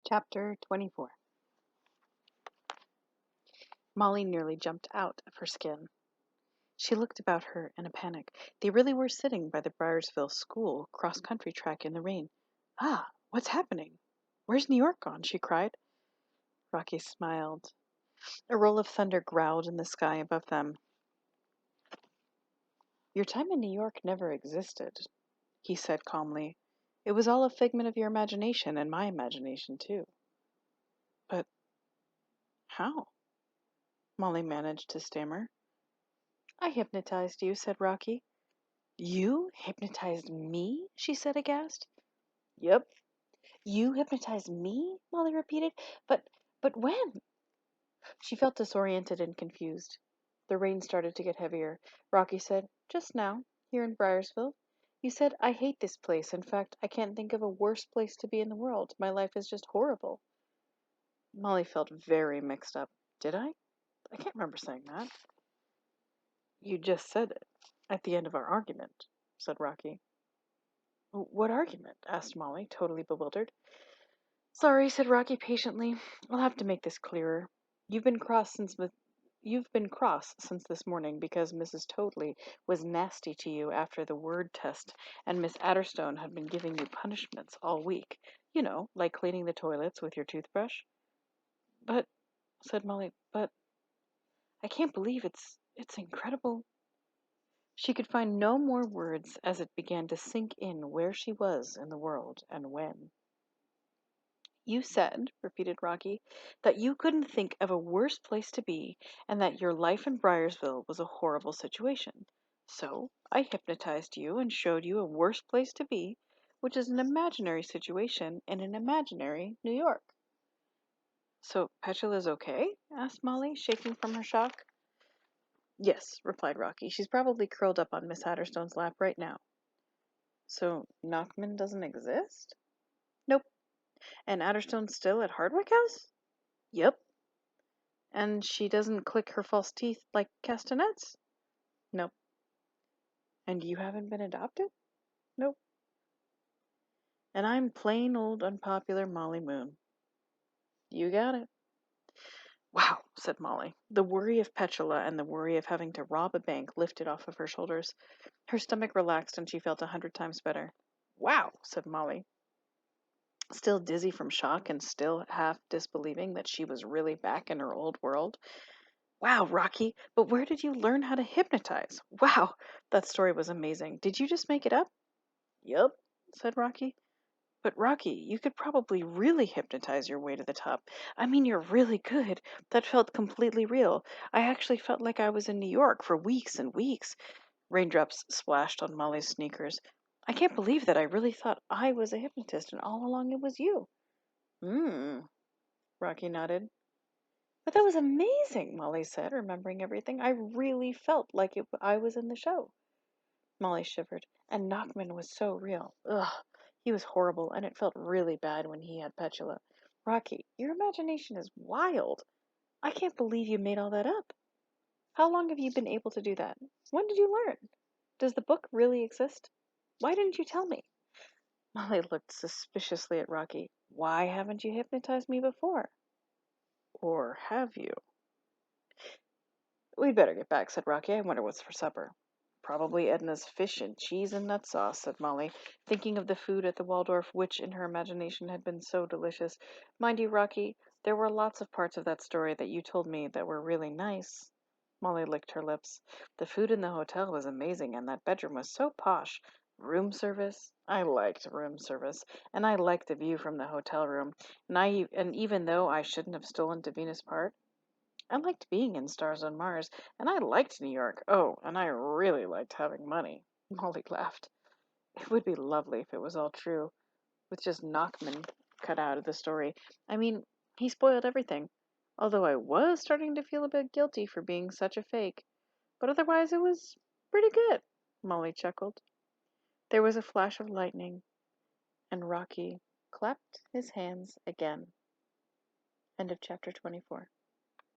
Chapter 24. Molly nearly jumped out of her skin. She looked about her in a panic. They really were sitting by the Bryersville School cross-country track in the rain. Ah, what's happening? Where's New York gone? She cried. Rocky smiled. A roll of thunder growled in the sky above them. Your time in New York never existed, he said calmly. It was all a figment of your imagination and my imagination, too. But how? Molly managed to stammer. I hypnotized you, said Rocky. You hypnotized me? She said aghast. Yep. You hypnotized me? Molly repeated. But when? She felt disoriented and confused. The rain started to get heavier. Rocky said, Just now, here in Bryersville. You said, I hate this place. In fact, I can't think of a worse place to be in the world. My life is just horrible. Molly felt very mixed up. Did I? I can't remember saying that. You just said it at the end of our argument, said Rocky. What argument? Asked Molly, totally bewildered. Sorry, said Rocky patiently. I'll have to make this clearer. You've been cross since this morning because Mrs. Toadley was nasty to you after the word test, and Miss Adderstone had been giving you punishments all week. You know, like cleaning the toilets with your toothbrush. But, said Molly, but I can't believe it's incredible. She could find no more words as it began to sink in where she was in the world and when. You said, repeated Rocky, that you couldn't think of a worse place to be and that your life in Bryersville was a horrible situation. So I hypnotized you and showed you a worse place to be, which is an imaginary situation in an imaginary New York. So Petula's okay? Asked Molly, shaking from her shock. Yes, replied Rocky. She's probably curled up on Miss Adderstone's lap right now. So Knockman doesn't exist? Nope. And Adderstone's still at Hardwick House? Yep. And she doesn't click her false teeth like castanets? Nope. And you haven't been adopted? Nope. And I'm plain old unpopular Molly Moon. You got it. Wow, said Molly. The worry of Petula and the worry of having to rob a bank lifted off of her shoulders. Her stomach relaxed and she felt 100 times better. Wow, said Molly, still dizzy from shock and still half disbelieving that she was really back in her old world. Wow, Rocky, but where did you learn how to hypnotize? Wow, that story was amazing. Did you just make it up? Yep, said Rocky. But Rocky, you could probably really hypnotize your way to the top. I mean, you're really good. That felt completely real. I actually felt like I was in New York for weeks and weeks. Raindrops splashed on Molly's sneakers. I can't believe that I really thought I was a hypnotist and all along it was you. Rocky nodded. But that was amazing, Molly said, remembering everything. I really felt like I was in the show. Molly shivered. And Knockman was so real. Ugh, he was horrible, and it felt really bad when he had Petula. Rocky, your imagination is wild. I can't believe you made all that up. How long have you been able to do that? When did you learn? Does the book really exist? Why didn't you tell me? Molly looked suspiciously at Rocky. Why haven't you hypnotized me before? Or have you? We'd better get back, said Rocky. I wonder what's for supper. Probably Edna's fish and cheese and nut sauce, said Molly, thinking of the food at the Waldorf, which in her imagination had been so delicious. Mind you, Rocky, there were lots of parts of that story that you told me that were really nice. Molly licked her lips. The food in the hotel was amazing, and that bedroom was so posh. Room service? I liked room service, and I liked the view from the hotel room. And even though I shouldn't have stolen Davina's part, I liked being in Stars on Mars, and I liked New York. Oh, and I really liked having money. Molly laughed. It would be lovely if it was all true, with just Knockman cut out of the story. I mean, he spoiled everything. Although I was starting to feel a bit guilty for being such a fake. But otherwise it was pretty good, Molly chuckled. There was a flash of lightning, and Rocky clapped his hands again. End of chapter 24.